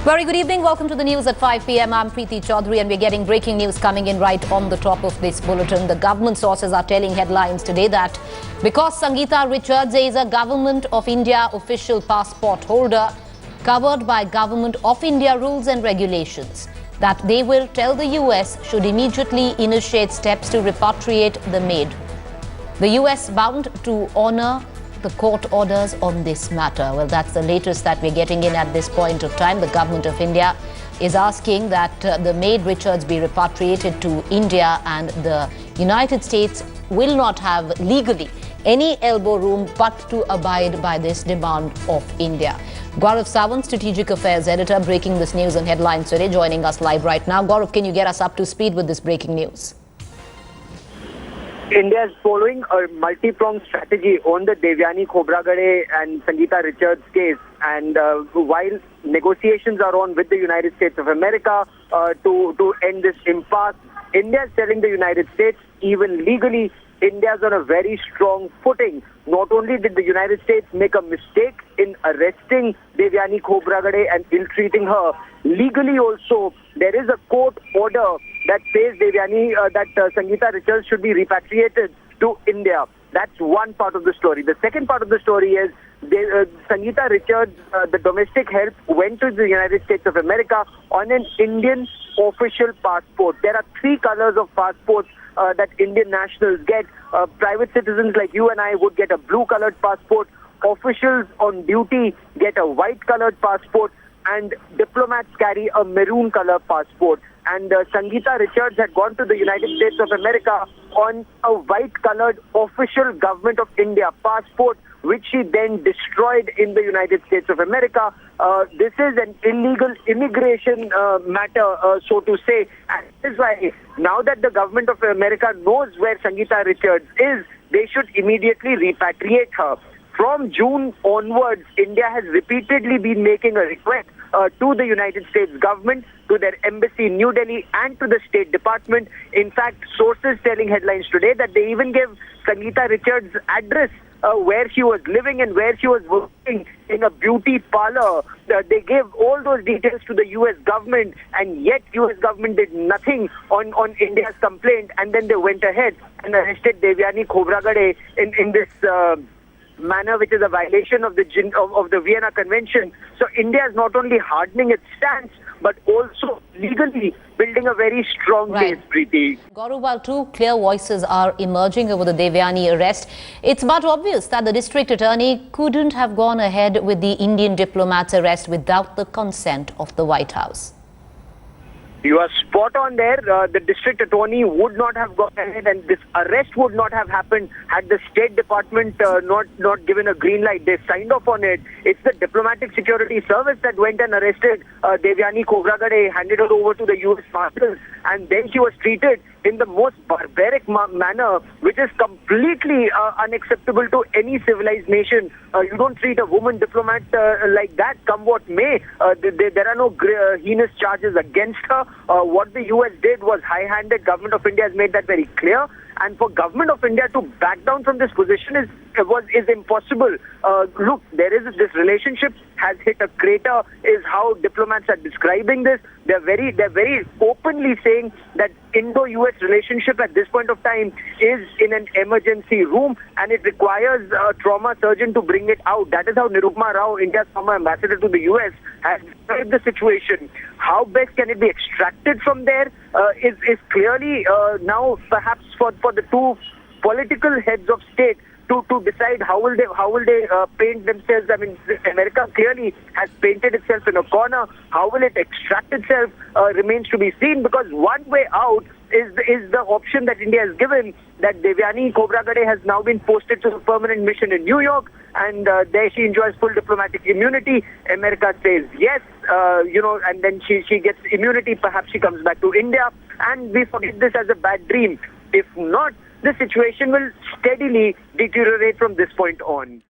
Very good evening. Welcome to the news at 5 p.m. I'm Preeti Chaudhary and we're getting breaking news coming in right on the top of this bulletin. The government sources are telling headlines today that because Sangeeta Richards is a Government of India official passport holder covered by Government of India rules and regulations, that they will tell the US should immediately initiate steps to repatriate the maid. The US bound to honor the court orders on this matter. Well, that's the latest that we're getting in at this point of time. The Government of India is asking that the maid Richards be repatriated to India, and the United States will not have legally any elbow room but to abide by this demand of India. Gaurav Sawant, Strategic Affairs Editor, breaking this news and headlines today, joining us live right now. Gaurav, can you get us up to speed with this breaking news? India is following a multi-pronged strategy on the Devyani Khobragade and Sangeeta Richards case, and while negotiations are on with the United States of America to end this impasse, India is telling the United States, even legally, India is on a very strong footing. Not only did the United States make a mistake in arresting Devyani Khobragade and ill-treating her, legally also there is a court order that says Sangeeta Richards should be repatriated to India. That's one part of the story. The second part of the story is Sangeeta Richards, the domestic help, went to the United States of America on an Indian official passport. There are three colors of passports that Indian nationals get. Private citizens like you and I would get a blue-colored passport. Officials on duty get a white-colored passport, and diplomats carry a maroon-colored passport. And Sangeeta Richards had gone to the United States of America on a white-colored official Government of India passport, which she then destroyed in the United States of America. This is an illegal immigration matter, so to say. And this is why now that the Government of America knows where Sangeeta Richards is, they should immediately repatriate her. From June onwards, India has repeatedly been making a request to the United States government, to their embassy in New Delhi, and to the State Department. In fact, sources telling headlines today that they even gave Sangeeta Richards' address where she was living and where she was working in a beauty parlor. They gave all those details to the US government, and yet US government did nothing on India's complaint, and then they went ahead and arrested Devyani Khobragade in this manner, which is a violation of the Vienna Convention. So India is not only hardening its stance, but also legally building a very strong case, Preeti. Gaurav, while two clear voices are emerging over the Devyani arrest, it's but obvious that the district attorney couldn't have gone ahead with the Indian diplomat's arrest without the consent of the White House. You are spot on there. The district attorney would not have gone ahead, and this arrest would not have happened had the State Department not given a green light. They signed off on it. It's the Diplomatic Security Service that went and arrested Devyani Khobragade, handed her over to the US Marshals, and then she was treated in the most barbaric manner, which is completely unacceptable to any civilized nation. You don't treat a woman diplomat like that, come what may. There are no heinous charges against her. What the US did was high-handed. Government of India has made that very clear. And for Government of India to back down from this position is impossible. Look, this relationship has hit a crater, is how diplomats are describing this. They're very openly saying that Indo-US relationship at this point of time is in an emergency room, and it requires a trauma surgeon to bring it out. That is how Nirupma Rao, India's former ambassador to the US, has described the situation. How best can it be extracted from there is clearly now perhaps for the two political heads of state to decide how will they paint themselves. I mean, America clearly has painted itself in a corner. How will it extract itself remains to be seen, because one way out is the option that India has given, that Devyani Khobragade has now been posted to a permanent mission in New York, and there she enjoys full diplomatic immunity. America says yes, and then she gets immunity. Perhaps she comes back to India, and we forget this as a bad dream. If not, the situation will steadily deteriorate from this point on.